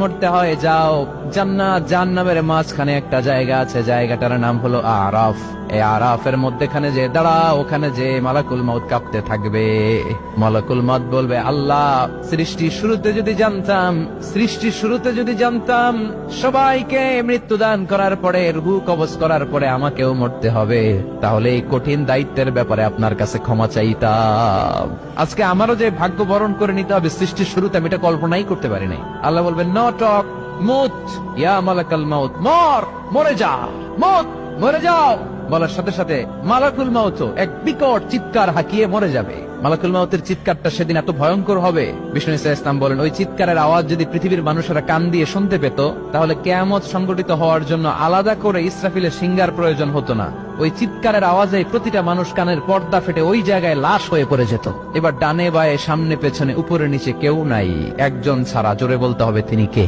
মরতে হয় যাও, জান্নাত জাহান্নামের মাঝখানে একটা জায়গা আছে, জায়গাটার নাম হলো আরাফ। এই আরাফের মধ্যখানে যে দাঁড়া, ওখানে যে মালাকুল মউত কাঁপতে থাকবে। মালাকুল মউত বলবে, আল্লাহ সৃষ্টির শুরুতে যদি জানতাম সবাইকে মৃত্যুদান করার পরে, রূহ কবজ করার পরে আমাকেও মরতে হবে, তাহলে এই কঠিন দায়িত্বের ব্যাপারে আপনার কাছে ক্ষমা চাইতাম। আজকে আমারও যে ভাগ্য বরণ করে নিতে হবে সৃষ্টির শুরুতে, আমি এটা কল্পনাই করতে পারি নাই। আল্লাহ বলবেন, নো টক, মুত ইয়া মালাকুল মউত, মরে যা, মরে যাও। বলার সাথে সাথে মালাকুল মউত এক বিকট চিৎকার হাঁকিয়ে মরে যাবে। মালাকুল মউতের চিৎকারটা সেদিন এত ভয়ঙ্কর হবে, বিষ্ণু ইসলাম বলেন, ওই চিৎকারের আওয়াজ যদি পৃথিবীর মানুষেরা কান দিয়ে শুনতে পেত, তাহলে কিয়ামত সংগঠিত হওয়ার জন্য আলাদা করে ইসরাফিলের সিংহার প্রয়োজন হতো না। ওই চিৎকারের আওয়াজে প্রতিটা মানুষ কানের পর্দা ফেটে ওই জায়গায় লাশ হয়ে পড়ে যেত। এবার ডানে বায়ে সামনে পেছনে উপরে নিচে কেউ নাই, একজন ছাড়া। জোরে বলতে হবে, তিনি কে?